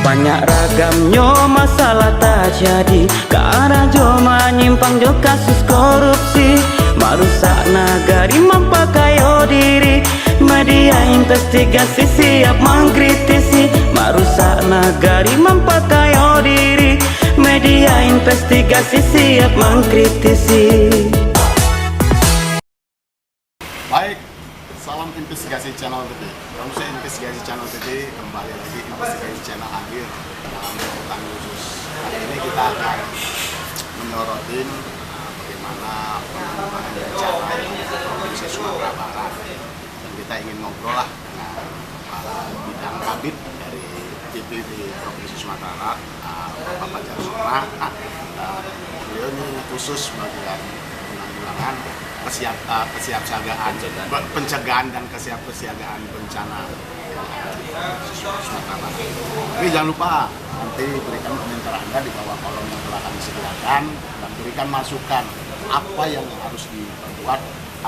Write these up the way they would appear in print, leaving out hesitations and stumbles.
Banyak ragamnya masalah terjadi karena jo menyimpang jo kasus korupsi. Merusak negari mempakai diri. Media investigasi siap mengkritisi. Merusak negari mempakai diri. Media investigasi siap mengkritisi. Baik, salam investigasi channel TV. Saya investigasi channel TV kembali lagi investigasi channel hadir dalam liputan khusus. Hari ini kita akan menyorotin bagaimana penanggulangan bencana di Provinsi Sumatera Barat. Dan kita ingin ngobrol lah dengan para bidang kabit dari BPBD Provinsi Sumatera Barat, Bapak Fajar Sukma. Beliau ini khusus bagian penanggulangan kesiapsiagaan, pencegahan dan kesiapsiagaan bencana Sumatera Barat. Tapi jangan lupa nanti berikan komentar Anda di bawah kolom yang telah kami sediakan dan berikan masukan apa yang harus diperbuat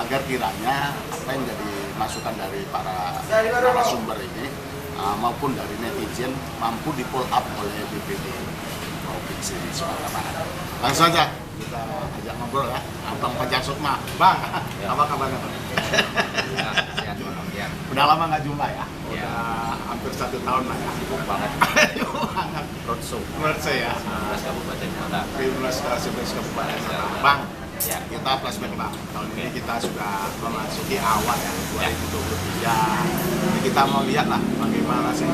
agar kiranya apa yang jadi masukan dari para narasumber ini maupun dari netizen mampu di pull up oleh BPD Provinsi Sumatera Barat. Langsung saja kita ajak ngobrol ya, Abang Fajar Sukma. Bang, ya. Apa kabarnya Bang? Ya, sehat Bang. Ya. Udah lama nggak jumpa ya? Udah hampir 1 tahun lah ya. Sibuk banget. Banget. Roadshow. Roadshow ya. 11 kabupaten kota. 11 kabupaten kota. Bang, ya. Kita flashback Bang. Tahun ini kita sudah memasuki awal ya, 2023. Jadi kita mau lihat lah bagaimana sih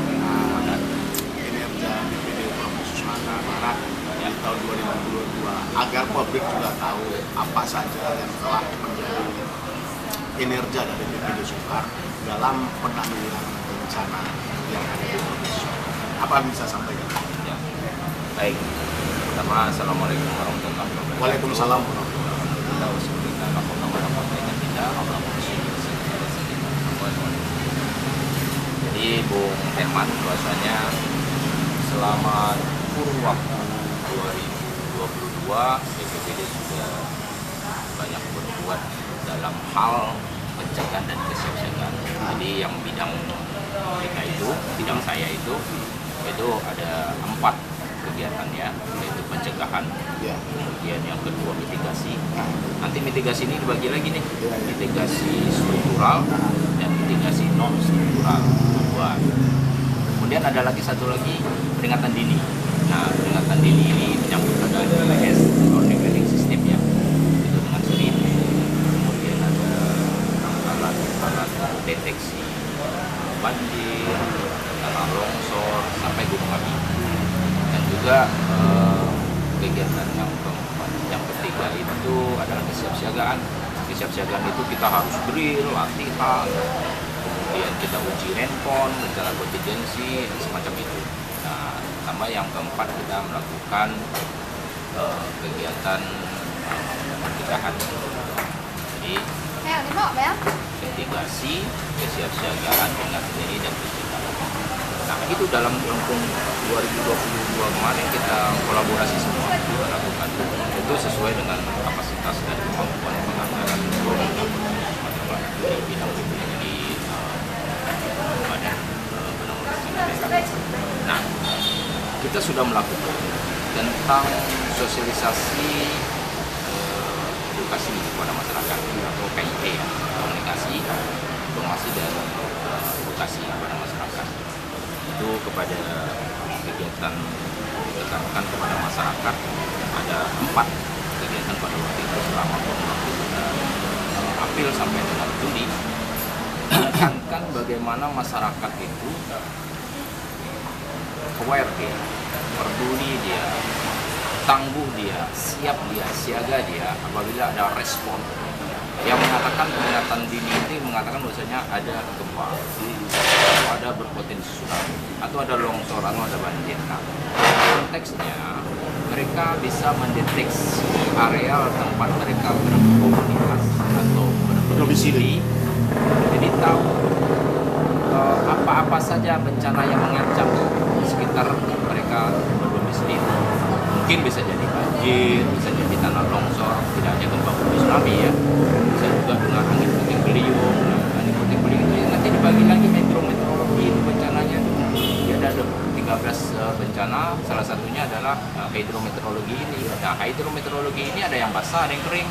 kinerja BPD Provinsi Sumatera Barat di tahun 2022 agar publik juga tahu apa saja yang telah menjadi kinerja dari BPD Sumbar dalam penanggulangan bencana yang ada di Provinsi Sumatera. Apa bisa sampaikan? Ya. Baik. Pertama, assalamualaikum warahmatullahi wabarakatuh. Waalaikumsalam. Jadi Bung Herman, bahwasanya selama kurun waktu 2022 BPBD sudah banyak berbuat dalam hal pencegahan dan kesiapsiagaan. Jadi yang bidang mereka itu, bidang saya itu ada 4 kegiatannya, yaitu pencegahan, kemudian yang kedua mitigasi. Nanti mitigasi ini dibagi lagi nih, mitigasi struktural dan mitigasi non struktural. Kemudian ada lagi satu lagi, peringatan dini. Nah, peringatan dini ini menyangkut dengan DPS, warning warning system ya, itu dengan sirine. Kemudian ada alat deteksi banjir, tanah longsor, sampai gunung api. Dan juga kegiatan yang keempat, yang ketiga itu adalah kesiapsiagaan. Kesiapsiagaan itu kita harus drill, latihan, kemudian kita uji handphone, rencana kontingensi, semacam itu. Nah, sama yang keempat kita melakukan kegiatan pencegahan. Jadi mitigasi, kesiapsiagaan, peringatan dini dan pencegahan. Nah, itu dalam lengkung 2022 kemarin kita kolaborasi semua, kita lakukan itu sesuai dengan kapasitas dan kemampuan penganggaran di bidang di badan penanggulangan. Nah, kita sudah melakukan tentang sosialisasi edukasi kepada masyarakat atau KIP ya, komunikasi, informasi dan edukasi kepada masyarakat. Itu kepada kegiatan ditekankan kepada masyarakat ada 4 kegiatan pada waktu itu selama waktu April sampai dengan Juli. Menekankan bagaimana masyarakat itu aware dia, peduli dia, tangguh dia, siap dia, siaga dia apabila ada respon. Yang mengatakan peringatan dini itu mengatakan bahwasanya ada gempa, atau ada berpotensi tsunami, atau ada longsor, atau ada banjir. Nah, konteksnya mereka bisa mendeteksi areal tempat mereka berkomunitas atau berdomisili, jadi tahu apa-apa saja bencana yang mengancam di sekitar mereka berdomisili. Mungkin bisa jadi banjir, bisa jadi tanah longsor, tidak hanya gempa bumi tsunami ya, bisa juga dengan angin puting beliung. Nah, angin puting beliung itu nanti dibagi lagi meteorologi itu bencananya. Dia ada 13 bencana, salah satunya adalah hidrometeorologi ini. Nah, hidrometeorologi ini ada yang basah, ada yang kering.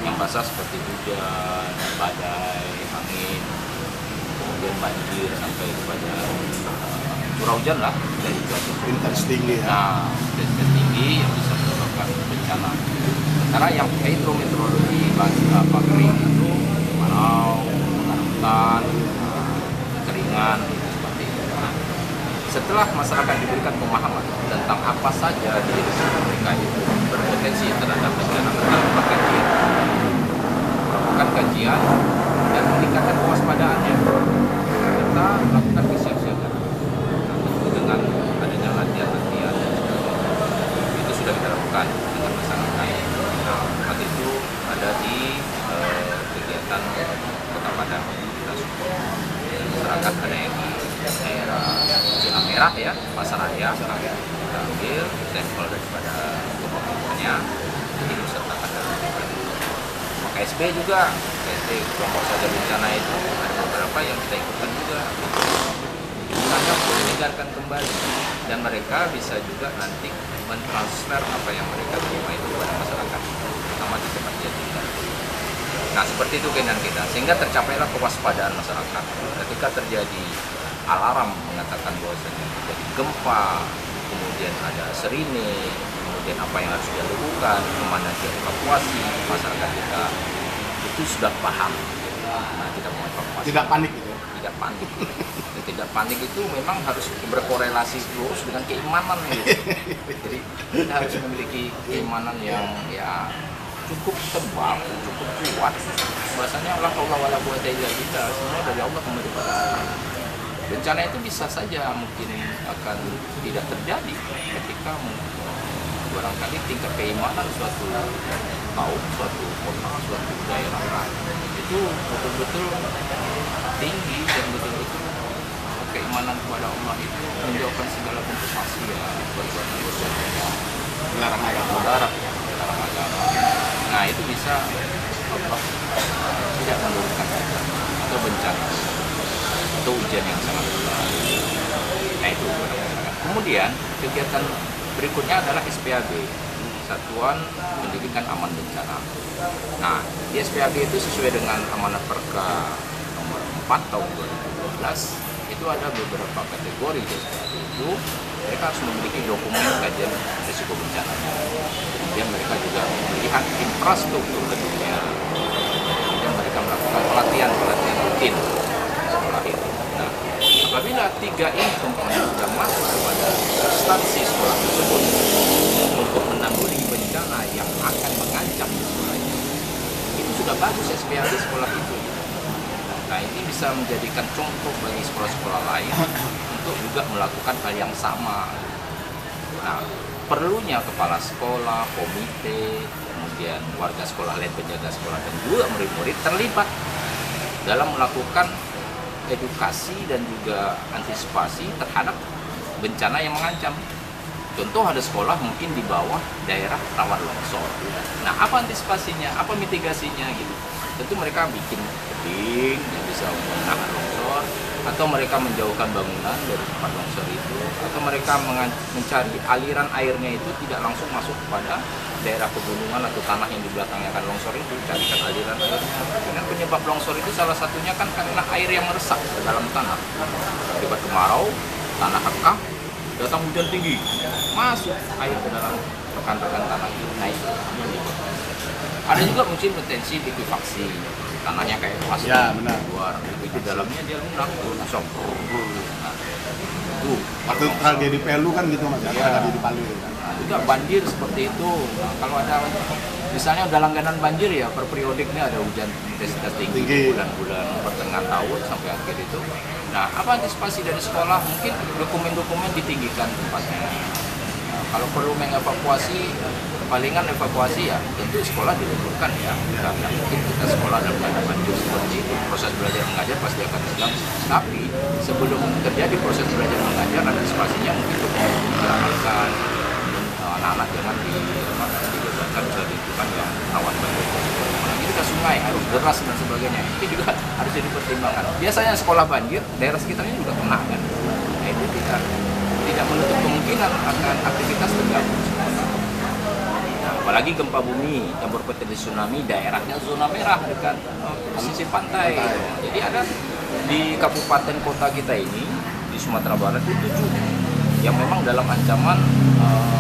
Yang basah seperti hujan, badai, angin, kemudian banjir sampai kepada curah hujan lah dari Intensitas tinggi ya. Nah, intensitas tinggi yang bisa menyebabkan bencana. Sementara yang hidrometeorologi kering itu kemarau, hutan, kekeringan, seperti itu. Nah, setelah masyarakat diberikan pemahaman tentang apa saja di mereka itu berpotensi terhadap bencana, melakukan kajian dan meningkatkan kewaspadaannya, serta melakukan kesiapsiagaan. Nah, dengan adanya latihan-latihan itu sudah kita lakukan dengan masyarakat. Nah, waktu itu ada di kegiatan Kota Padang, kita support masyarakat, ada yang di daerah zona merah ya, Pasar Raya, kita ambil sampel daripada kelompoknya, jadi disertakan dalam KSB juga, KSB kelompok sadar bencana itu ada beberapa yang kita ikutkan juga. Kita mendengarkan kembali dan mereka bisa juga nanti mentransfer apa yang mereka terima itu kepada masyarakat, terutama di tempat dia tinggal. Nah, seperti itu keinginan kita, sehingga tercapailah kewaspadaan masyarakat. Ketika terjadi alarm mengatakan bahwasanya terjadi gempa, kemudian ada serine, kemudian apa yang harus dia lakukan, kemana dia evakuasi, masyarakat kita itu sudah paham. Nah, kita mau evakuasi. Tidak panik gitu. Tidak panik. Tidak panik itu memang harus berkorelasi lurus dengan keimanan gitu. Jadi kita harus memiliki keimanan yang ya cukup tebal, cukup kuat. Bahasanya Allah wala quwata illa billah, semua dari Allah kembali pada Allah. Bencana itu bisa saja mungkin akan tidak terjadi ketika barangkali tingkat keimanan suatu kaum, suatu kota, suatu daerah itu betul-betul tinggi dan betul-betul keimanan kepada Allah itu menjauhkan segala bentuk maksiat, perbuatan dosa, Melarang agama. melarang agama. Nah, itu bisa Allah tidak menurunkan atau bencana atau hujan yang sangat besar. Nah, itu. Kemudian kegiatan berikutnya adalah SPAB, Satuan Pendidikan Aman Bencana. Nah, di SPAB itu sesuai dengan amanat Perka nomor 4 tahun 2012 itu ada beberapa kategori di SPAB itu. Mereka harus memiliki dokumen kajian risiko bencana. Kemudian mereka juga melihat infrastruktur gedungnya. Kemudian mereka melakukan pelatihan rutin sekolah itu. Nah, apabila 3 ini komponen sudah masuk kepada instansi sekolah tersebut untuk menanggulangi bencana yang akan mengancam sekolah itu sudah bagus SPAB sekolah itu. Nah, ini bisa menjadikan contoh bagi sekolah-sekolah lain untuk juga melakukan hal yang sama. Nah, perlunya kepala sekolah, komite, kemudian warga sekolah lain, penjaga sekolah, dan juga murid-murid terlibat dalam melakukan edukasi dan juga antisipasi terhadap bencana yang mengancam. Contoh, ada sekolah mungkin di bawah daerah rawan longsor. Nah, apa antisipasinya, apa mitigasinya gitu? Tentu mereka bikin tebing yang bisa menahan longsor, atau mereka menjauhkan bangunan dari tempat longsor itu, atau mereka mencari aliran airnya itu tidak langsung masuk kepada daerah pegunungan atau tanah yang di belakangnya akan longsor itu, carikan aliran airnya. Dengan penyebab longsor itu salah satunya kan karena air yang meresap ke dalam tanah. Akibat kemarau, tanah rekah, datang hujan tinggi, masuk air ke dalam rekan-rekan tanah itu, naik. Ada juga mungkin potensi likuifaksi, tanahnya kayak pasir, ya, benar. Luar, di dalamnya dia lunak, kosong. Nah, itu Waktu tragedi Palu kan gitu mas, tragedi Palu. Nah, juga banjir seperti itu. Nah, kalau ada misalnya udah langganan banjir ya, per periodiknya ada hujan intensitas tinggi di bulan-bulan pertengahan tahun sampai akhir itu. Nah, apa antisipasi dari sekolah? Mungkin dokumen-dokumen ditinggikan tempatnya. Nah, kalau perlu mengevakuasi, palingan evakuasi ya tentu sekolah diliburkan ya, karena mungkin kita sekolah dalam keadaan banjir seperti itu, proses belajar mengajar pasti akan terganggu. Tapi sebelum terjadi proses belajar mengajar, antisipasinya mungkin diamalkan, anak-anak jangan dibebankan ke lingkungan yang rawan banjir. Apalagi ke sungai, arus deras dan sebagainya, itu juga harus jadi pertimbangan. Biasanya sekolah banjir, daerah sekitarnya juga kena kan. Nah, itu tidak kemungkinan akan aktivitas terganggu. Nah, apalagi gempa bumi yang berpotensi tsunami, daerahnya zona merah dekat pesisir pantai. Jadi ada di kabupaten kota kita ini di Sumatera Barat itu 7 yang memang dalam ancaman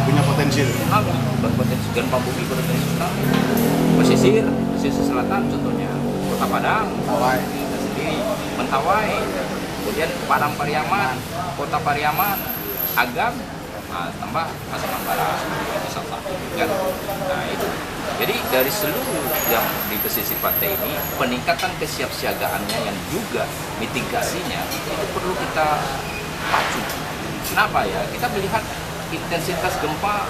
Punya potensi. tsunami, berpotensi gempa bumi, berpotensi tsunami. Pesisir selatan contohnya Kota Padang, Mentawai. kita sendiri, Mentawai, kemudian Padang Pariaman, Kota Pariaman, Agam, tambah Pasaman Barat, itu salah satu kan. Nah itu, jadi dari seluruh yang di pesisir pantai ini, peningkatan kesiapsiagaannya yang juga mitigasinya itu perlu kita pacu. Kenapa ya? Kita melihat intensitas gempa,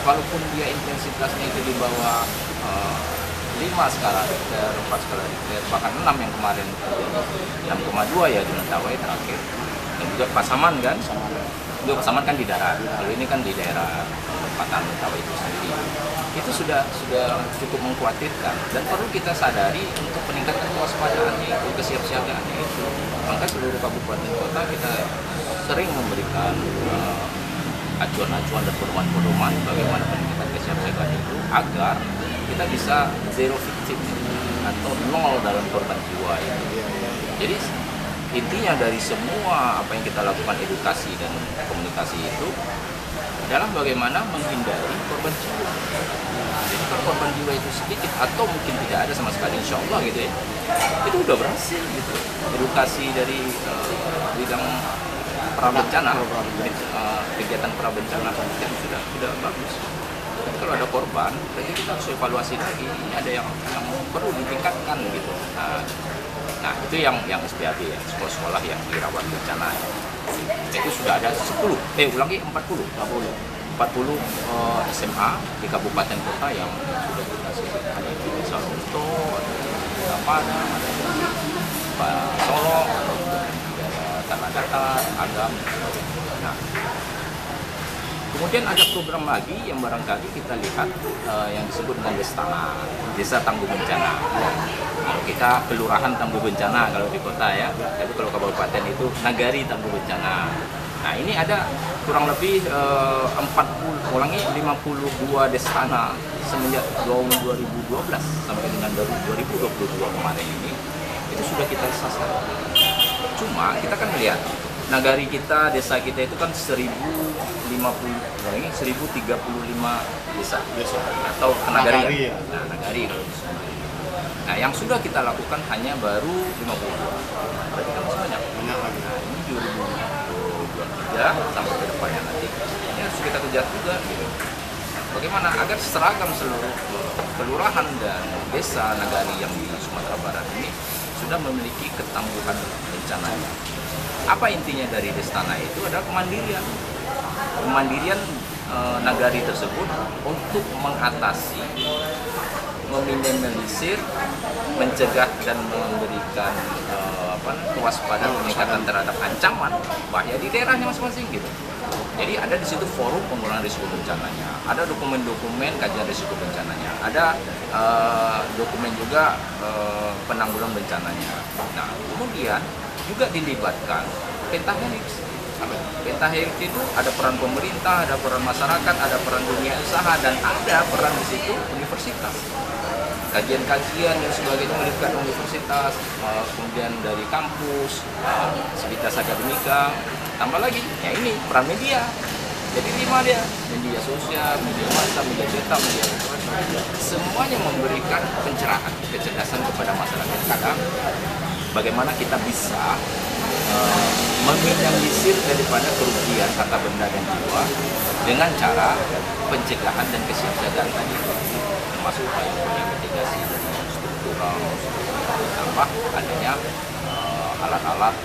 walaupun dia intensitasnya itu di bawah 5 skala Richter, 4 skala Richter, bahkan 6 yang kemarin, 6,2 ya di Mentawai terakhir, dan juga Pasaman kan, juga Pasaman kan di darat, kalau ini kan di daerah tempatan Mentawai itu sendiri, itu sudah cukup mengkhawatirkan dan perlu kita sadari untuk peningkatan kewaspadaan itu, kesiapsiagaannya itu. Maka seluruh kabupaten kota kita sering memberikan acuan-acuan dan pedoman-pedoman bagaimana peningkatan kesiapsiagaan itu agar kita bisa zero victim atau 0 dalam korban jiwa itu. Jadi intinya dari semua apa yang kita lakukan edukasi dan komunikasi itu adalah bagaimana menghindari korban jiwa. Jadi kalau korban jiwa itu sedikit atau mungkin tidak ada sama sekali, insya Allah gitu ya, itu udah berhasil gitu. Edukasi dari bidang prabencana, kegiatan prabencana kemudian sudah bagus. Tapi kalau ada korban, berarti kita harus evaluasi lagi. Ini ada yang perlu ditingkatkan gitu. Nah itu yang SPAB ya, sekolah-sekolah yang dirawat bencana. Itu sudah ada 40 SMA di kabupaten kota yang sudah kita sisihkan. Ada di Desa Lonto, ada di Padang, ada di Solo, ada di Tanah Datar, Agam. Nah, kemudian ada program lagi yang barangkali kita lihat yang disebut dengan Desa Tangguh Bencana. Kita kelurahan Tangguh Bencana kalau di kota ya, tapi kalau kabupaten itu Nagari Tangguh Bencana. Nah ini ada kurang lebih 52 destana semenjak tahun 2012 sampai dengan 2022 kemarin ini, itu sudah kita sasar. Cuma kita kan melihat nagari kita, desa kita itu kan 1035 desa atau nagari ya. Nah, nagari kalau di Sumba. Nah, yang sudah kita lakukan hanya baru 52. Berarti kan masih banyak. Lagi. Nah, ini 2023 sampai ke depannya nanti. Ini harus kita kejar juga gitu. Bagaimana agar seragam seluruh kelurahan dan desa nagari yang di Sumatera Barat ini sudah memiliki ketangguhan bencananya. Apa intinya dari Destana itu adalah kemandirian nagari tersebut untuk mengatasi, meminimalisir, mencegah dan memberikan kewaspadaan peningkatan terhadap ancaman bahaya di daerahnya masing-masing gitu. Jadi ada di situ forum pengurangan risiko bencananya, ada dokumen-dokumen kajian risiko bencananya, ada dokumen juga penanggulangan bencananya. Nah, kemudian juga dilibatkan pentahelix. Pentahelix itu ada peran pemerintah, ada peran masyarakat, ada peran dunia usaha, dan ada peran di situ universitas. Kajian-kajian dan sebagainya melibatkan universitas, kemudian dari kampus, sivitas akademika, tambah lagi, ya ini peran media. Jadi 5 dia, media sosial, media massa, media cetak, media elektronik, semuanya memberikan pencerahan, kecerdasan kepada masyarakat kita. Bagaimana kita bisa meminimalisir daripada kerugian harta benda dan jiwa dengan cara pencegahan dan kesiapsiagaan tadi, termasuk upaya mitigasi struktural, tambah adanya alat-alat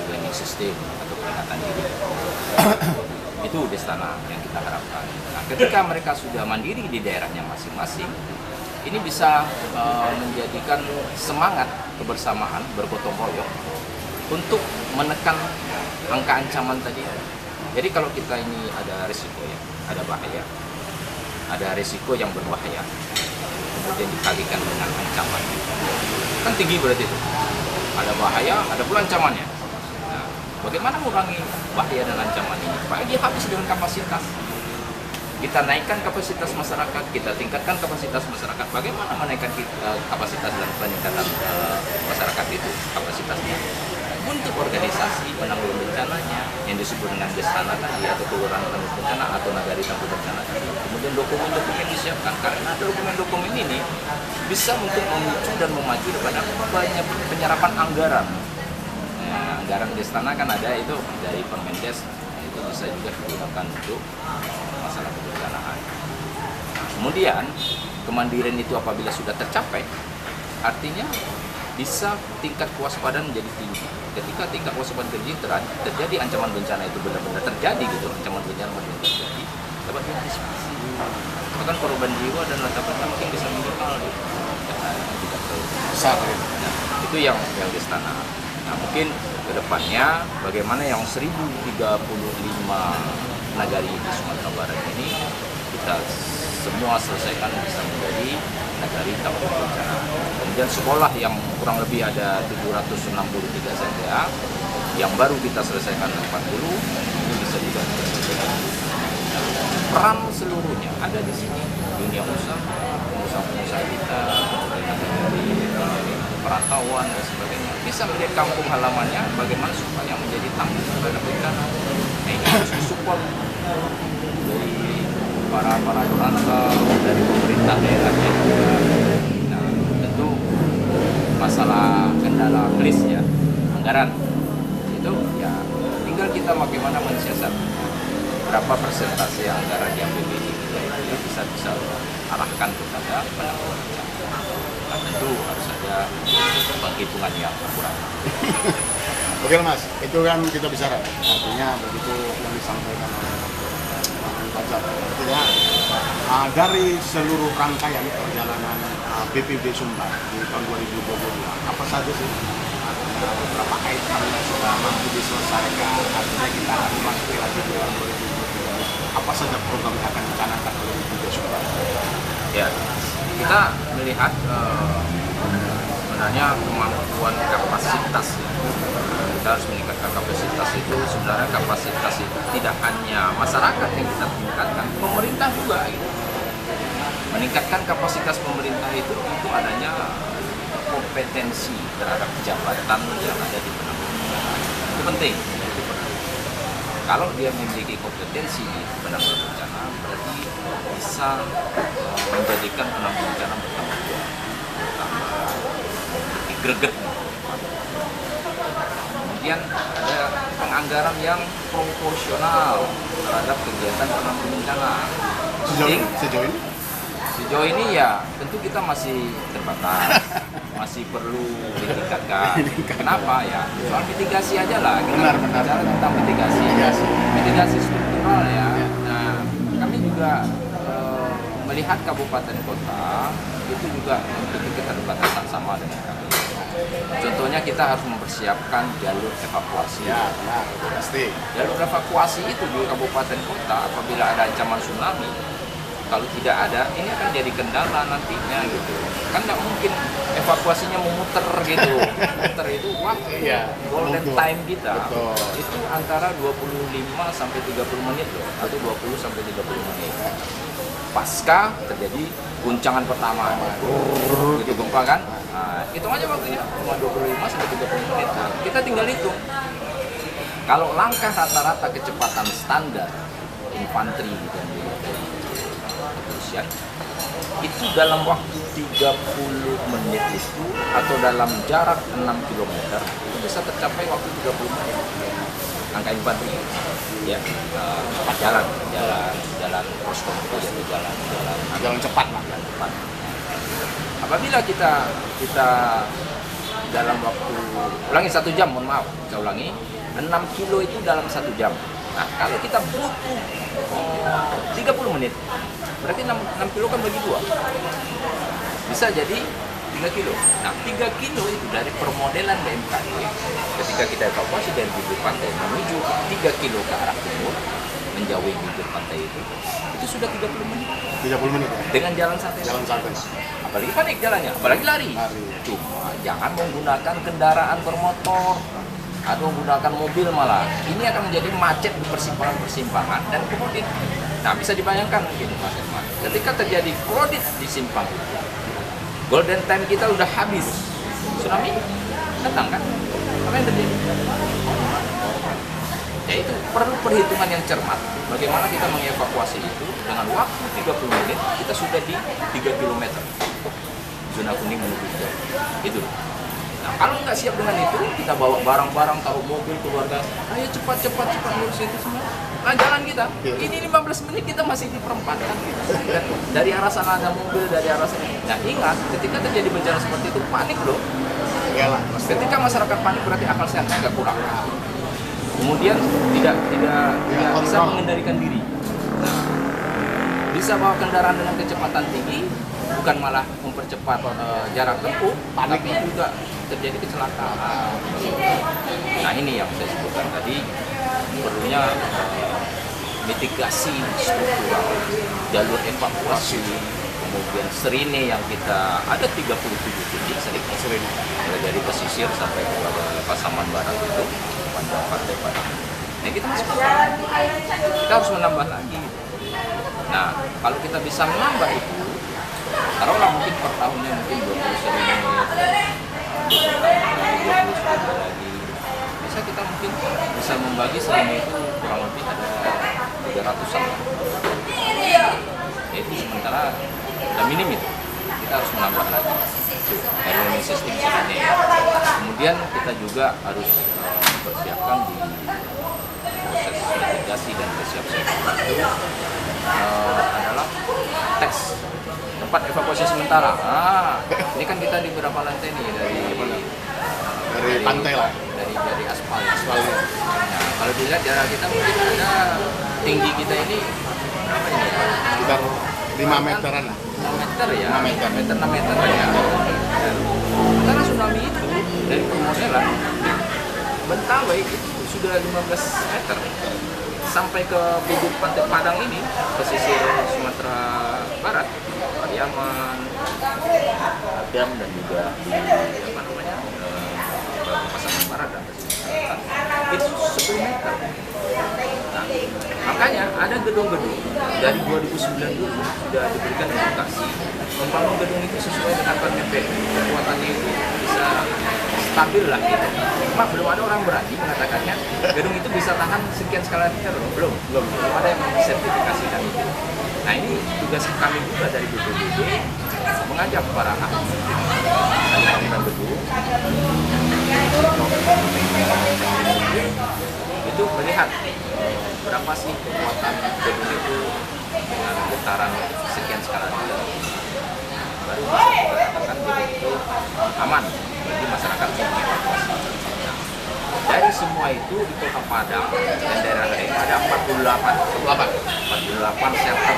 warning system atau peringatan dini. Itu Destana yang kita harapkan. Nah, ketika mereka sudah mandiri di daerahnya masing-masing, ini bisa menjadikan semangat kebersamaan bergotong royong untuk menekan angka ancaman tadi. Jadi kalau kita ini ada risiko ya, ada bahaya, ada risiko yang berbahaya, kemudian dikalikan dengan ancaman, kan tinggi berarti itu. Ada bahaya, ada pula ancamannya. Nah, bagaimana mengurangi bahaya dan ancaman ini. Pak, dia habis dengan kapasitas. Kita naikkan kapasitas masyarakat, kita tingkatkan kapasitas masyarakat. Bagaimana menaikkan kapasitas dan peningkatan masyarakat itu kapasitasnya? Untuk organisasi penanggulangan bencananya yang disebut dengan Destana tadi atau Kelurahan Tangguh Bencana atau Nagari Tangguh Bencana tadi. Kemudian dokumen-dokumen disiapkan karena dokumen-dokumen ini bisa untuk memicu dan memacu daripada banyak penyerapan anggaran. Nah, anggaran Destana kan ada itu dari Permendes, itu bisa juga digunakan untuk masalah kebencanaan. Kemudian kemandirian itu apabila sudah tercapai, artinya bisa tingkat kewaspadaan menjadi tinggi. Ketika tingkat kewaspadaan terjadi ancaman bencana itu benar-benar terjadi gitu, ancaman bencana benar-benar terjadi, dapat diantisipasi. Bahkan korban jiwa dan latar belakang mungkin bisa minimal gitu. Karena tidak terlalu besar. Nah, itu yang Destana. Nah, mungkin kedepannya bagaimana yang 1035 nagari di Sumatera Barat ini kita semua selesaikan bisa menjadi nagari tangguh bencana. Kemudian sekolah yang kurang lebih ada 763 saja, yang baru kita selesaikan 40, ini bisa juga kita selesaikan. Nah, peran seluruhnya ada di sini, dunia usaha, pengusaha kita, dari perantauan dan sebagainya, bisa melihat kampung halamannya bagaimana supaya menjadi tangguh terhadap bencana. Nah, ini harus disupport dari para perantau, dari pemerintah daerahnya juga. Nah, tentu masalah kendala klis ya, anggaran itu ya tinggal kita bagaimana mensiasat berapa persentase anggaran yang APBD kita itu bisa arahkan kepada penanggulangan bencana. Nah, tentu harus ada penghitungan yang akurat. Oke Mas, itu kan kita bicara. Artinya begitu yang disampaikan oleh Pak Fajar. Artinya dari seluruh rangkaian perjalanan BPBD Sumbar di tahun 2022, apa saja sih beberapa item yang sudah mampu diselesaikan? Artinya kita akan memasuki lagi di tahun 2023. Apa saja program yang akan dicanangkan oleh BPBD Sumbar? Ya, kita melihat sebenarnya kemampuan kapasitas ya. Kita harus meningkatkan kapasitas itu. Sebenarnya kapasitas itu tidak hanya masyarakat yang kita tingkatkan, pemerintah juga gitu. Meningkatkan kapasitas pemerintah itu adanya kompetensi terhadap jabatan yang ada di penanggulangan bencana. Itu penting. Kalau dia memiliki kompetensi di penanggulangan bencana, berarti bisa menjadikan penanggulangan bencana bertanggung jawab, lebih greget. Kemudian ada penganggaran yang proporsional terhadap kegiatan penanggulangan bencana. Sejauh ini ya tentu kita masih terbatas, masih perlu ditingkatkan. Kenapa ya? Soal mitigasi aja lah, kita bicara tentang mitigasi struktural ya. Nah, kami juga melihat kabupaten kota itu juga memiliki keterbatasan sama dengan kami. Contohnya kita harus mempersiapkan jalur evakuasi. Ya, benar, pasti. Jalur evakuasi itu di kabupaten kota apabila ada ancaman tsunami, kalau tidak ada, ini akan jadi kendala nantinya gitu. Kan nggak mungkin evakuasinya memuter gitu. Muter itu waktu, golden time kita itu antara 25 sampai 30 menit loh, atau 20 sampai 30 menit. Pasca terjadi guncangan pertama, gitu gempa kan? Nah, hitung aja waktunya, cuma 25 sampai 30 menit. Nah, kita tinggal hitung. Kalau langkah rata-rata kecepatan standar infanteri dan kepolisian itu dalam waktu 30 menit itu atau dalam jarak 6 km itu bisa tercapai waktu 30 menit. Angka infanteri ya, jalan cross country atau jalan cepat lah, jalan cepat. Apabila kita dalam waktu ulangi 1 jam, mohon maaf, saya ulangi 6 kilo itu dalam 1 jam. Nah, kalau kita butuh 30 menit, berarti 6 kilo kan bagi 2. Bisa jadi 3 kilo. Nah, 3 kilo itu dari permodelan BMKG, ketika kita evakuasi dari bibir pantai menuju 3 kilo ke arah timur, menjauhi bibir pantai itu sudah 30 menit. 30 menit ya? Dengan jalan santai. Jalan santai. Apalagi panik jalannya, apalagi lari. Cuma jangan menggunakan kendaraan bermotor. atau menggunakan mobil malah, ini akan menjadi macet di persimpangan dan kemudian, nah bisa dibayangkan mungkin Mas Herman, ketika terjadi krodit di simpang itu, golden time kita udah habis, tsunami datang kan? Apa yang terjadi? Ya itu perlu perhitungan yang cermat. Bagaimana kita mengevakuasi itu dengan waktu 30 menit, kita sudah di 3 km zona kuning menuju Jauh. Itu. Nah kalau nggak siap dengan itu, kita bawa barang-barang, taruh mobil, keluarga, ayo cepat ngurus itu semua. Nah jalan kita, ini 15 menit kita masih di perempatan gitu. Dan dari arah sana ada mobil, dari arah sana. Nah ingat, ketika terjadi bencana seperti itu, panik loh. Iyalah. Ketika masyarakat panik berarti akal sehatnya agak kurang. Kemudian tidak bisa mengendalikan diri. Nah, bisa bawa kendaraan dengan kecepatan tinggi, bukan malah mempercepat jarak tempuh, tapi juga terjadi kecelakaan. Nah ini yang saya sebutkan tadi, perlunya mitigasi struktural, jalur evakuasi, kemudian serine yang kita ada 37 titik serine, mulai dari pesisir sampai ke Pasaman Barat itu panjang pantai Padang. Nah kita masih kita harus menambah lagi. Nah kalau kita bisa menambah itu, taruhlah mungkin per tahunnya mungkin 20 serine, 20 lagi. Bisa kita mungkin bisa membagi serine itu kurang lebih ada 300-an. Itu sementara udah minim itu, kita harus menambah lagi elemen sistem serine. Kemudian kita juga harus mempersiapkan di proses mitigasi dan kesiapsiagaan itu adalah tes tempat evakuasi sementara. Ini kan kita di beberapa lantai nih dari pantai lah, dari aspal. Nah, kalau dilihat jarak kita mungkin ada tinggi kita ini berapa ini? Sekitar 5 meteran lah. 6 meter ya, 6 meter. 6 meter ya. Karena tsunami itu dari permodelan Mentawai itu sudah 15 meter sampai ke bibir pantai Padang ini, pesisir Sumatera Barat, Pariaman, Agam dan juga di Pasaman Barat dan pesisir itu 10 meter. Nah, makanya ada gedung-gedung dari 2009 dulu sudah diberikan edukasi membangun gedung itu sesuai dengan KTP, kekuatannya itu bisa stabil lah gitu. Cuma belum ada orang berani mengatakannya gedung itu bisa tahan sekian skala Richter, belum ada yang sertifikasikan itu. Nah ini tugas kami juga dari BPBD mengajak para ahli bangunan gedung itu melihat berapa sih kekuatan gedung itu dengan getaran sekian skala Richter, baru bisa dikatakan gedung itu aman bagi masyarakat yang dievakuasi. Nah, dari semua itu di Kota Padang dan daerah lain ada 48 shelter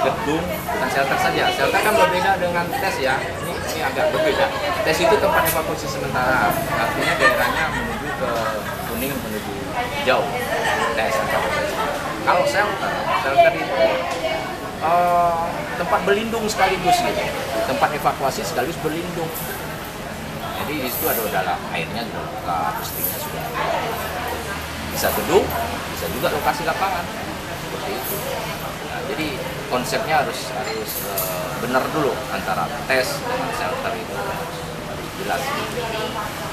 gedung, bukan shelter saja. Shelter kan berbeda dengan tes ya. Ini agak berbeda. Tes itu tempat evakuasi sementara, artinya daerahnya menuju ke kuning menuju jauh. Tes kalau shelter itu tempat berlindung sekaligus gitu, tempat evakuasi sekaligus berlindung. Jadi di situ ada dalam airnya juga lengkap, listriknya sudah ada. Bisa gedung, bisa juga lokasi lapangan seperti itu. Nah, jadi konsepnya harus benar dulu antara tes dengan shelter itu harus jelas.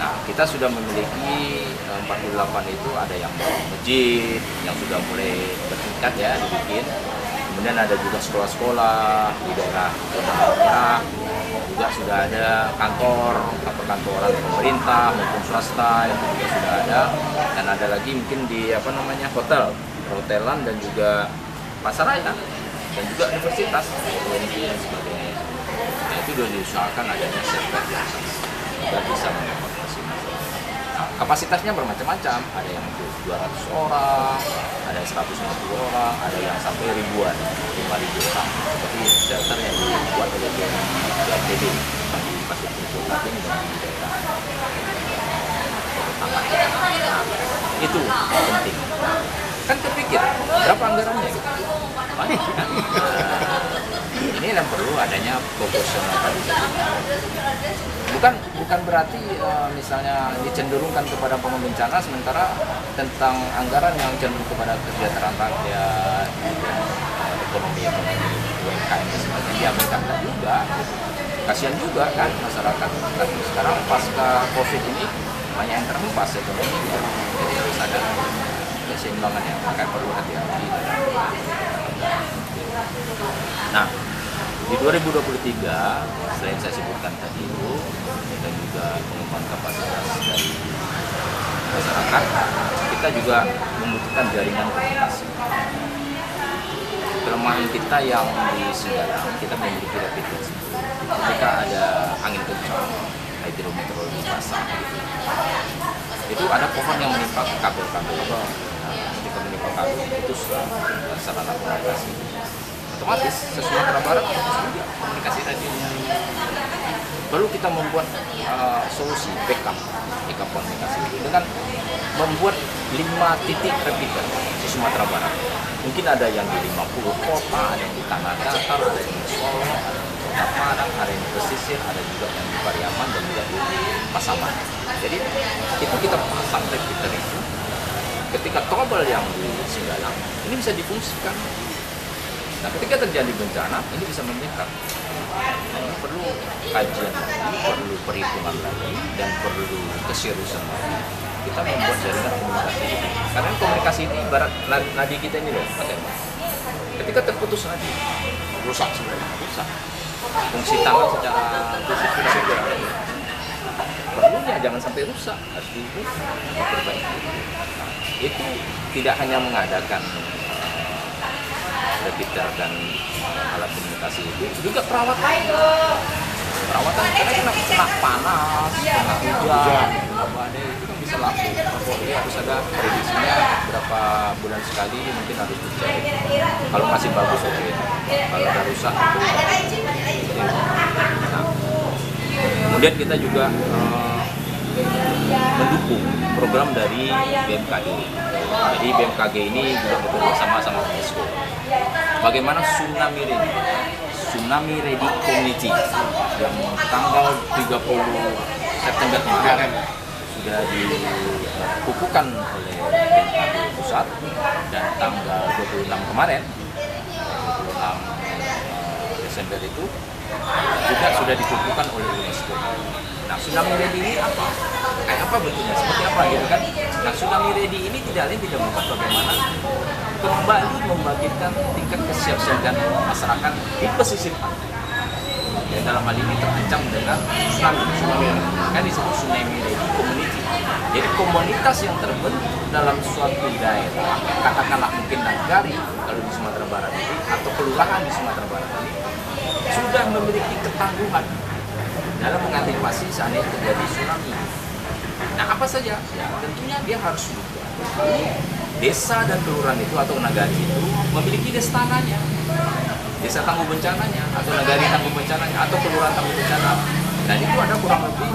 Nah kita sudah memiliki 48 itu, ada yang masjid yang sudah mulai bertingkat ya dibikin. Kemudian ada juga sekolah-sekolah di daerah zona merah, juga sudah ada kantor, perkantoran pemerintah maupun swasta itu juga sudah ada, dan ada lagi mungkin di hotelan dan juga pasaraya dan juga universitas dan sebagainya. Nah itu sudah diusahakan adanya shelter agar bisa mengevakuasi masyarakat. Nah, kapasitasnya bermacam-macam, ada yang 200 orang, ada 150 orang, ada yang sampai ribuan, 5.000 orang. Seperti shelter yang dibuat oleh BNPB di Pasir Putih ini dan di daerah Nah, itu penting. Kan terpikir berapa anggarannya? Banyak kan? Ini yang perlu adanya proporsional tadi. bukan berarti misalnya dicenderungkan kepada bangun bencana, sementara tentang anggaran yang cenderung kepada kesejahteraan rakyat, ekonomi UMKM dan sebagainya diabaikan juga. Kasihan juga kan masyarakat. Sekarang pasca COVID ini banyak yang terhempas ekonomi, ya. Jadi harus ada keseimbangan yang makanya perlu hati-hati. Nah, di 2023 selain saya sebutkan tadi itu, dan juga pengembangan kapasitas dari masyarakat, kita juga membutuhkan jaringan komunikasi. Kelemahan kita yang di Singgalang, kita memiliki rapid test. Ketika ada angin kencang, hidrometeorologi pasang, itu ada pohon yang menimpa kabel-kabel. Ketika menimpa kabel, itu sarana komunikasi. Otomatis Sumatera Barat juga komunikasi radionya. Perlu kita membuat solusi backup komunikasi dengan membuat 5 titik rapid test di Sumatera Barat. Mungkin ada yang di 50 kota, ada yang di Tanah Datar, ada yang di Solo, ada yang di Kota Padang, ada yang di pesisir, ada juga yang di Pariaman dan juga di Pasaman. Jadi itu kita pasang rapid test itu. Ketika kabel yang di Singgalang ini bisa difungsikan. Nah, ketika terjadi bencana, ini bisa meningkat. Ini perlu kajian lagi, perlu perhitungan lagi, dan perlu keseriusan lagi. Kita membuat jaringan komunikasi ini. Karena komunikasi ini ibarat nadi kita ini loh, Mas Emma. Ketika terputus nadi, rusak sebenarnya, rusak. Fungsi tangan secara fisik sudah berubah. Perlunya jangan sampai rusak, harus diperbaiki. Nah, itu tidak hanya mengadakan rapid dan alat komunikasi itu, juga perawatan karena kena panas, kena hujan, badai itu kan bisa laku. Jadi harus ada prediksinya berapa bulan sekali, mungkin harus dicek. Kalau masih bagus oke, kalau udah rusak itu. Nah, kemudian kita juga mendukung program dari BMKG. Jadi BMKG ini juga bekerja sama UNESCO. Bagaimana Tsunami Ready Community yang tanggal 30 September kemarin sudah dikukuhkan oleh BMKG pusat, dan tanggal 26 kemarin, 26 Desember itu juga sudah dikukuhkan oleh UNESCO. Nah, Tsunami Ready ini apa? Kayak apa bentuknya? Seperti apa gitu kan? Nah, Tsunami Ready ini tidak lain tidak bukan bagaimana kembali membangkitkan tingkat kesiapsiagaan masyarakat di pesisir pantai. Ya, dalam hal ini terancam dengan tsunami. Kan disebut Tsunami Ready Community. Jadi komunitas yang terbentuk dalam suatu daerah, katakanlah mungkin nagari kalau di Sumatera Barat ini, atau kelurahan di Sumatera Barat ini, sudah memiliki ketangguhan dalam mengantisipasi seandainya terjadi tsunami. Nah, apa saja? Ya, tentunya dia harus juga desa dan kelurahan itu atau nagari itu memiliki destananya, desa tangguh bencananya, atau nagari tangguh bencananya, atau kelurahan tangguh bencana. Dan itu ada kurang lebih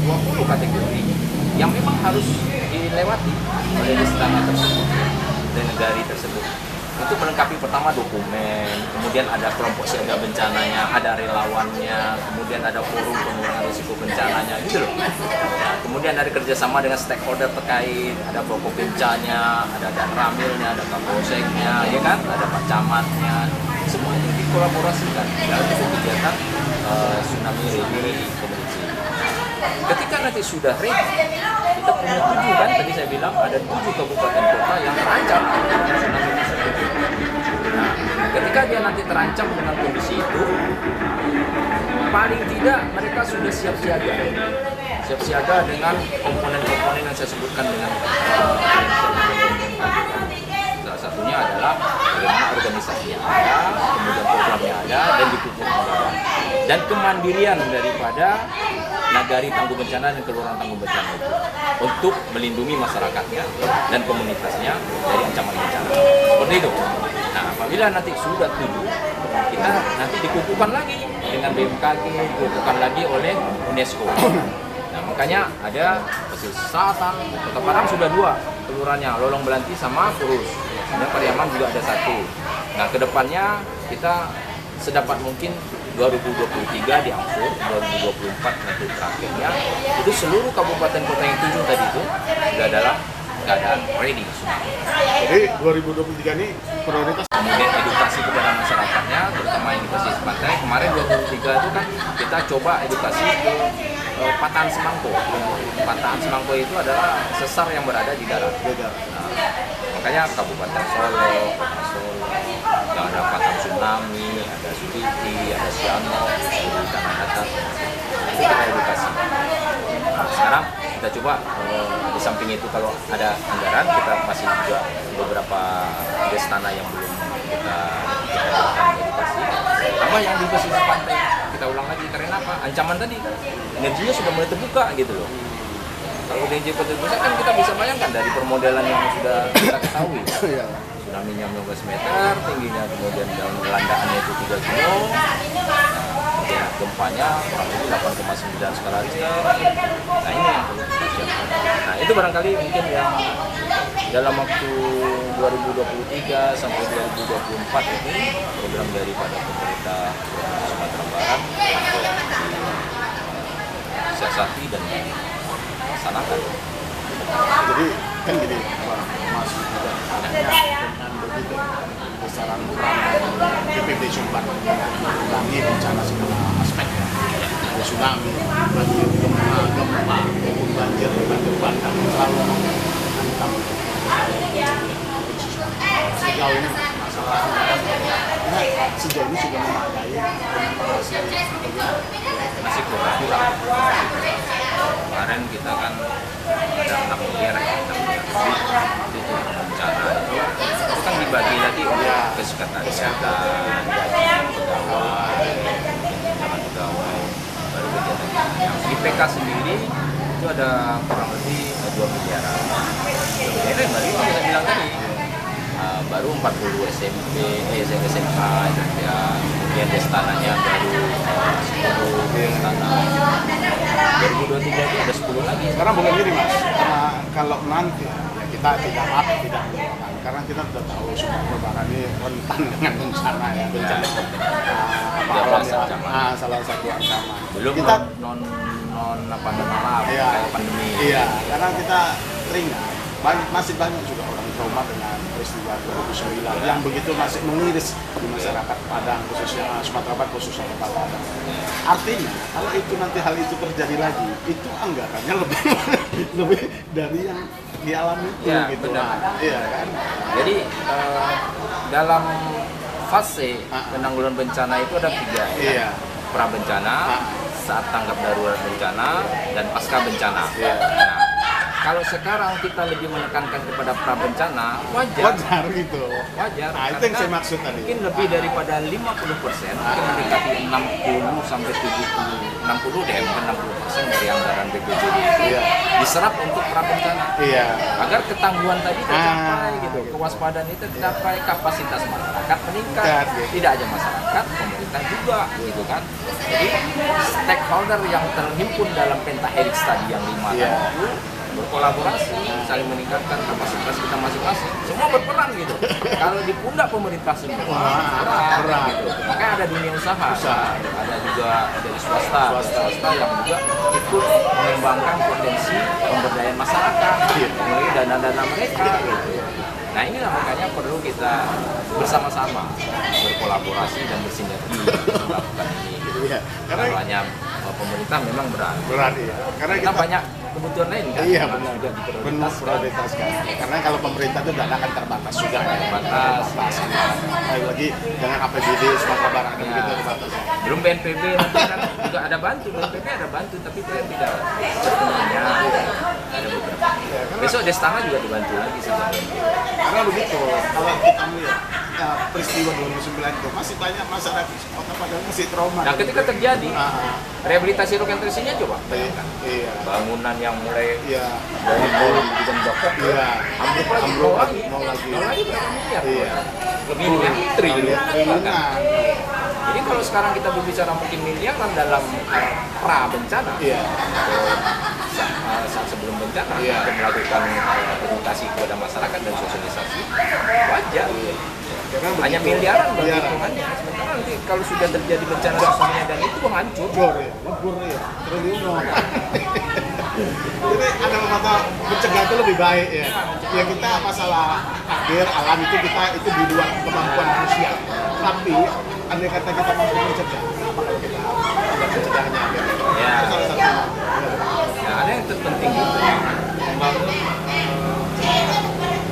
20 kategori yang memang harus dilewati oleh destana tersebut dan nagari tersebut. Itu melengkapi pertama dokumen, kemudian ada kelompok siaga bencananya, ada relawannya, kemudian ada forum pengurangan risiko bencananya, gitu loh. Nah, kemudian dari kerjasama dengan stakeholder terkait, ada Prokopimcanya, ada Danramilnya, ada Kapolseknya, ya kan, ada Pak Camatnya, semua ini dikolaborasikan dalam kegiatan Tsunami Ready Community. Ketika nanti sudah ready, kita punya 7 kan, tadi saya bilang ada 7 kabupaten kota yang terancam tsunami tersebut. Nah, ketika dia nanti terancam dengan kondisi itu, paling tidak mereka sudah siap siaga dengan komponen-komponen yang saya sebutkan dengan salah satunya adalah bagaimana organisasinya ada, kemudian programnya ada, dan dipupuk negara, dan kemandirian daripada nagari tangguh bencana dan kelurahan tangguh bencana itu untuk melindungi masyarakatnya dan komunitasnya dari ancaman bencana. Seperti itu. Nah, apabila nanti sudah 7, kita nanti dikukuhkan lagi dengan BMKG, dikukuhkan lagi oleh UNESCO. Nah, makanya ada pesisir selatan, Kota Padang sudah 2 kelurahannya, Lolong Belanti sama Purus. Dan Pariaman juga ada 1. Nah, kedepannya kita sedapat mungkin 2023 diangsur, 2024 nanti terakhirnya itu seluruh kabupaten kota yang 7 tadi itu sudah dalam keadaan ready tsunami. Jadi 2023 ini prioritas. Kemudian edukasi kepada masyarakatnya, terutama yang di pesisir pantai. Kemarin 2023 itu kan kita coba edukasi ke Patahan Semangko. Patahan Semangko itu adalah sesar yang berada di darat. Nah, makanya Kabupaten Solo, Kota Solo, yang ada Patahan Tsunami, ada Sukiti, ada Siano, ada Tanah Datar, itu kita edukasi. Nah, sekarang kita coba di samping itu kalau ada anggaran kita masih juga beberapa destana yang belum kita berikan edukasi. Sama yang di pesisir pantai kita ulang lagi karena apa? Ancaman tadi kan energinya sudah mulai terbuka gitu loh. Kalau energi terbuka kan kita bisa bayangkan dari permodelan yang sudah kita ketahui. Tsunami-nya 15 meter, tingginya kemudian daun landaannya itu 3 kilo. Ya, gempanya kurang lebih 8,9 skala Richter. Nah ini yang perlu kita siapkan. Nah itu barangkali mungkin yang dalam waktu 2023 sampai 2024 ini program daripada pemerintah Sumatera Barat untuk disiasati dan dilaksanakan. Jadi kan gini, Mas dengan begitu besaran peran BPBD Sumbar menanggulangi bencana segala aspek ya, ada tsunami, banjir gempa, maupun banjir bandang selalu menghantam sejauh ini masalah sejauh ini sudah memadai masih kurang. Kemarin kita kan ada 6 miliar ya, 6 miliar itu bencana itu kan dibagi tadi untuk kesehatan, pegawai, tunjangan pegawai, baru kegiatan yang di PK sendiri itu ada kurang lebih 2 miliar. Ini baru kita bilang tadi baru 40 SMP, SMA ya, kemudian destananya baru 10 destana. 2023 itu ada 10 lagi. Sekarang bukan gini Mas, karena kalau nanti ya kita tidak mendoakan, karena kita sudah tahu Sumatera Barat ini rentan dengan bencana ya, bencana alam ya, salah satu ancaman. Belum kita non apa namanya kayak pandemi. Iya, karena kita teringat masih banyak juga orang trauma dengan peristiwa 2009 yang begitu masih mengiris di masyarakat Padang, khususnya Sumatera Barat, khususnya Kota Padang. Artinya kalau itu nanti hal itu terjadi lagi, itu anggarannya lebih dari yang dialami itu Ya, gitu. benar. Iya kan? Jadi dalam fase penanggulangan bencana itu ada 3 ya. Iya. Pra bencana, saat tanggap darurat bencana, dan pasca bencana. Iya. Nah, kalau sekarang kita lebih menekankan kepada pra bencana, wajar gitu. Wajar. Nah, itu yang saya maksud tadi. Mungkin lebih daripada 50%, mungkin mendekati 60 sampai 70, 60 deh, mungkin 60% dari anggaran BPBD itu diserap untuk pra bencana. Iya. Agar ketangguhan tadi tercapai gitu, kewaspadaan itu tercapai, kapasitas masyarakat meningkat. Tidak aja masyarakat, pemerintah juga gitu kan. Jadi stakeholder yang terhimpun dalam pentahelix tadi yang 5 itu berkolaborasi, saling meningkatkan kapasitas kita masing-masing. Semua berperan gitu. Kalau di pundak pemerintah semua, berat gitu. Makanya ada dunia usaha. Ada juga dari swasta yang juga ikut mengembangkan potensi pemberdayaan masyarakat, melalui dana-dana mereka gitu. Nah inilah makanya perlu kita bersama-sama berkolaborasi dan bersinergi melakukan ini gitu. Karena pemerintah memang berat. Iya. Karena kita banyak kebutuhan lain kan. Iya benar. Penuh prioritaskan. Karena kalau pemerintah itu dana kan terbatas juga ya. Terbatas. Lagi dengan APBD Sumatera Barat kan begitu terbatas. Belum BNPB nanti kan juga ada bantu, BNPB ada bantu tapi itu yang tidak sepenuhnya ada beberapa. Besok Destana juga dibantu lagi sama BNPB. Karena begitu, kalau kita melihat peristiwa 2009 itu masih banyak masyarakat Kota Padang masih trauma. Nah ketika terjadi rehabilitasi rekonstruksinya coba bayangkan. Iya. Bangunan yang mulai dari nol dan jokok ambruk lagi berapa miliar? Iya. Lebih triliunan. Jadi kalau sekarang kita berbicara mungkin miliaran dalam pra bencana, saat sebelum bencana kita melakukan edukasi kepada masyarakat dan sosialisasi, wajar. hanya miliaran bagi hitungannya. Sementara nanti kalau sudah terjadi bencana sosialnya dan itu menghancur. Lebur ya, triliunan. Jadi ada kata mencegah itu lebih baik ya. Ya kita masalah takdir alam itu kita itu di luar kemampuan manusia. Tapi andai kata kita mampu mencegah, kenapa kalau kita tidak mencegahnya? Gitu. Ya. Itu salah satu. Nah, ada yang terpenting itu membangun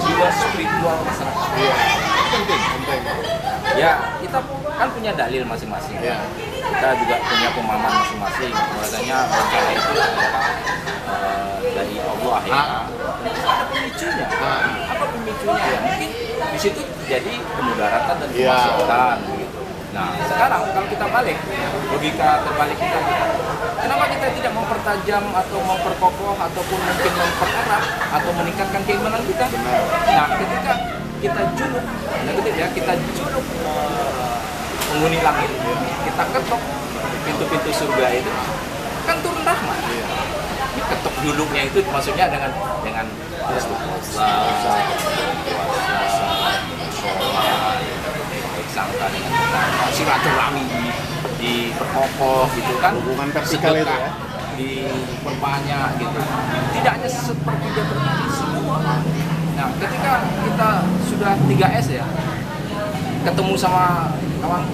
jiwa spiritual masyarakat. Iya, itu penting. Ya, kita kan punya dalil masing-masing. Iya. Kita juga punya pemahaman masing-masing. Bahwasanya bencana itu adalah dari Allah ya. Ada pemicunya. Apa pemicunya? Ya, mungkin di situ jadi kemudaratan dan kemaksiatan gitu. Nah, sekarang kalau kita balik, logika terbalik kita, kenapa kita tidak mempertajam atau memperkokoh ataupun mungkin mempererat atau meningkatkan keimanan kita? Nah, ketika kita juluk, kita juluk penghuni langit, kita ketok pintu-pintu surga itu, kan turun rahmat. Ini ketok juluknya itu maksudnya dengan puasa, sangka dengan silaturahmi diperkokoh gitu kan, hubungan vertikal itu ya, diperbanyak gitu. Tidak hanya sepertiga berdiri semua. Nah, ketika kita sudah 3S ya, ketemu sama kawan,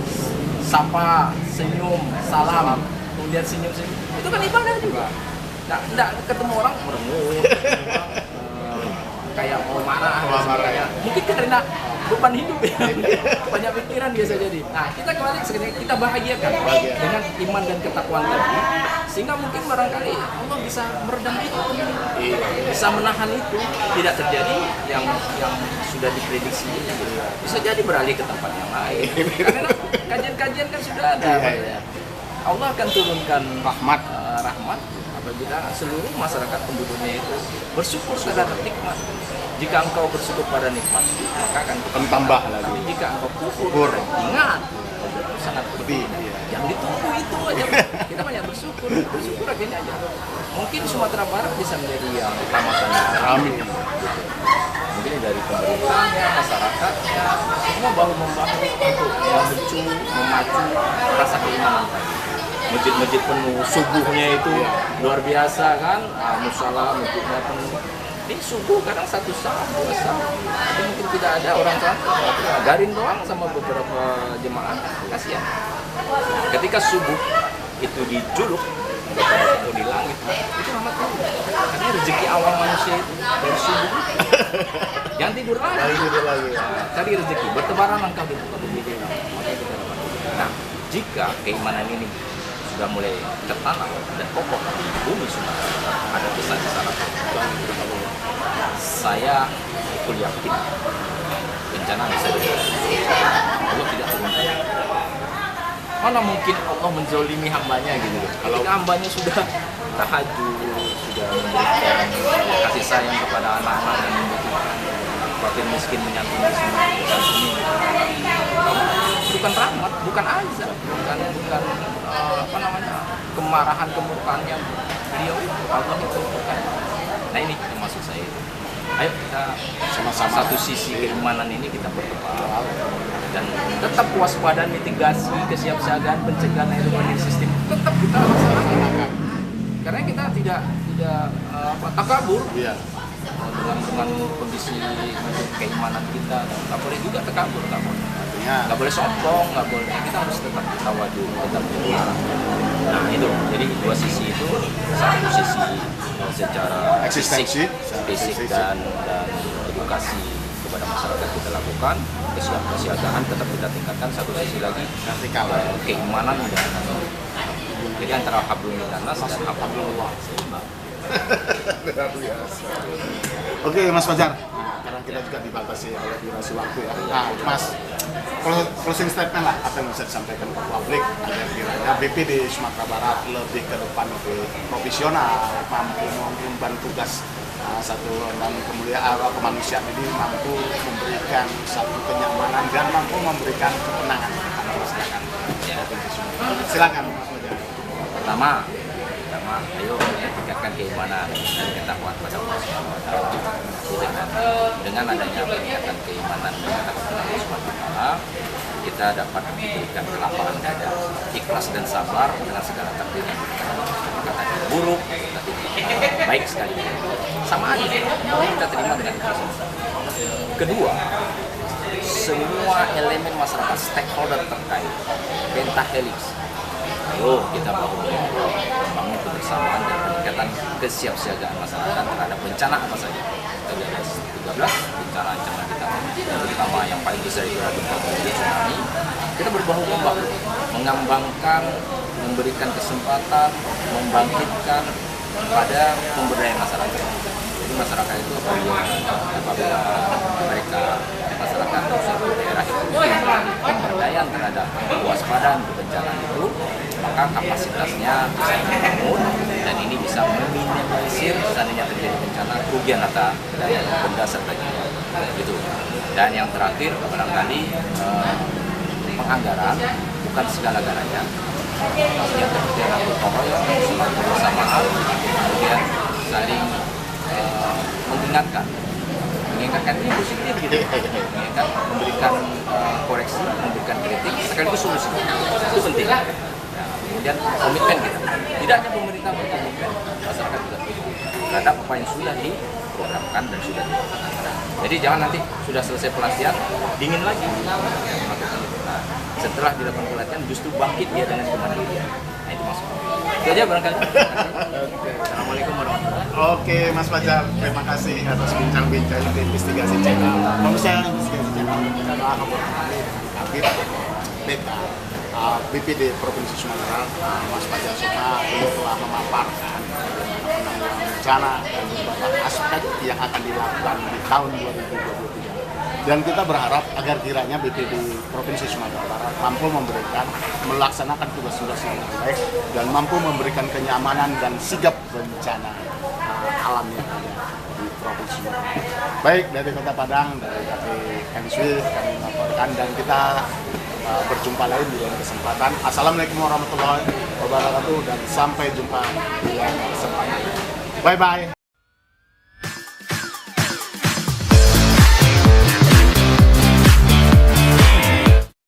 sapa, senyum, salam, kemudian senyum-senyum, itu kan ibadah juga. Nah, tidak ketemu orang merengut, kayak mau marah, ya. mungkin karena beban hidup ya, banyak pikiran biasa jadi. Nah, kita kembali sebenarnya kita bahagiakan dengan iman dan ketakwaan tadi, sehingga mungkin barangkali Allah bisa meredam itu, bisa menahan itu, tidak terjadi yang sudah diprediksi gitu. Bisa jadi beralih ke tempat yang lain. Karena kajian-kajian kan sudah ada. Allah akan turunkan rahmat apabila seluruh masyarakat penduduknya itu bersyukur terhadap nikmat. Jika engkau bersyukur pada nikmat, maka akan tambah lagi. Tapi jika engkau kufur, ingat, itu sangat berbeda. Yang ditunggu itu aja. Kita banyak bersyukur akhirnya aja. Mungkin Sumatera Barat bisa menjadi yang utama kami. Mungkin dari pemerintahnya, masyarakatnya, semua bahu membahu untuk memacu rasa keimanan tadi. Masjid-masjid penuh, subuhnya itu luar biasa kan, musala, masjidnya penuh. Ini subuh kadang 1 saat, 2 saat, tapi mungkin tidak ada orang tua, garin doang sama beberapa jemaah, kasihan. Ketika subuh itu dijuluk kepada penghuni langit, itu rahmat Allah. Karena rezeki awal manusia itu dari subuh. Jangan tidur lagi. Cari rezeki, bertebaran langkah di muka bumi ini. Nah, jika keimanan ini sudah mulai tertanam dan kokoh di bumi Sumatera, ada pesan di sana. Saya betul yakin bencana bisa dihadapi. Allah tidak turunkan. Mana mungkin Allah menzolimi hambanya gitu loh. Kalau hambanya sudah tahajud, sudah memberikan kasih sayang kepada anak-anak yang membutuhkan, fakir miskin menyantuni semua, bukan rahmat, bukan azab, bukan kemarahan kemurkaannya beliau Allah itu bukan. Nah, ini yang maksud saya. Ayo kita sama-sama satu sisi keimanan ini kita berkembang dan tetap waspada, mitigasi, kesiapsiagaan, pencegahan erosi sistem tetap kita laksanakan. Karena kita tidak takabur. Iya. Dengan kondisi keimanan kita, nggak boleh juga takabur, nggak boleh sombong, nggak boleh. Kita harus tetap tawadhu, tetap berdoa. Nah itu, jadi 2 sisi itu, satu sisi secara fisik dan edukasi kepada masyarakat kita lakukan, kesiapsiagaan tetap kita tingkatkan. Satu sisi lagi keimanan dan jadi antara hablum minanas dan hablullah. Oke, Mas Fajar. Karena kita juga dibatasi oleh durasi waktu ya. Nah, Mas, closing statement lah, apa yang bisa disampaikan ke publik agar kiranya BP di Sumatera Barat lebih ke depan, lebih profesional, mampu mengemban tugas satu dan kemuliaan kemanusiaan ini, mampu memberikan satu kenyamanan dan mampu memberikan ketenangan kepada masyarakat. Silakan, Mas Fajar. Pertama, ayo tingkatkan keimanan dan ketakwaan pada Allah SWT. Dengan adanya peningkatan keimanan dan ketakwaan pada Allah SWT, kita dapat diberikan kelapangan dada, ikhlas dan sabar dengan segala takdir yang kata buruk, tapi baik sekali. Sama aja, kita terima dengan ikhlas. Kedua, semua elemen masyarakat, stakeholder terkait, pentahelix, ayo kita membangun kebersamaan dan peningkatan kesiapsiagaan masyarakat terhadap bencana apa saja. Tadi ada 13 bencana ancaman kita, terutama yang paling besar itu adalah gempa bumi dan tsunami. Kita berbahu-membahu mengembangkan, memberikan kesempatan, membangkitkan pada pemberdayaan masyarakat. Jadi masyarakat itu apabila mereka masyarakat daerah itu pemberdayaan terhadap kewaspadaan bencana itu, maka kapasitasnya bisa dibangun dan ini bisa meminimalisir seandainya terjadi bencana kerugian harta dan benda serta jiwa. Gitu. Dan yang terakhir barangkali penganggaran bukan segala-galanya. Yang terpenting adalah gotong royong, selalu bersamaan, kemudian saling mengingatkan ini positif gitu, mengingatkan, memberikan koreksi, memberikan kritik, sekaligus solusi. Itu penting. Nah, kemudian komitmen kita, tidak hanya pemerintah berkomitmen, masyarakat juga terhadap apa yang sudah diprogramkan dan sudah dilakukan. Jadi jangan nanti sudah selesai pelatihan dingin lagi melakukan itu. Nah, setelah dilakukan pelatihan justru bangkit dia dengan kemandirian. Nah, itu maksudnya. Itu aja barangkali. Assalamualaikum warahmatullahi wabarakatuh. Oke, Mas Fajar, terima kasih atas bincang-bincang di investigasi channel. Pemirsa investigasi channel adalah Kabit Beta BPD Provinsi Sumatera, Mas Fajar Sukma, beliau telah memaparkan penanggulangan bencana dan beberapa aspek yang akan dilakukan di tahun 2023. Dan kita berharap agar kiranya BPD Provinsi Sumatera Barat mampu melaksanakan tugas-tugas yang baik dan mampu memberikan kenyamanan dan sigap bencana alam yang ada di Provinsi Sumatera Barat. Baik, dari Kota Padang, dari KPMSW kami melaporkan dan kita berjumpa lagi di lain kesempatan. Assalamualaikum warahmatullahi wabarakatuh dan sampai jumpa di lain kesempatan. Bye-bye.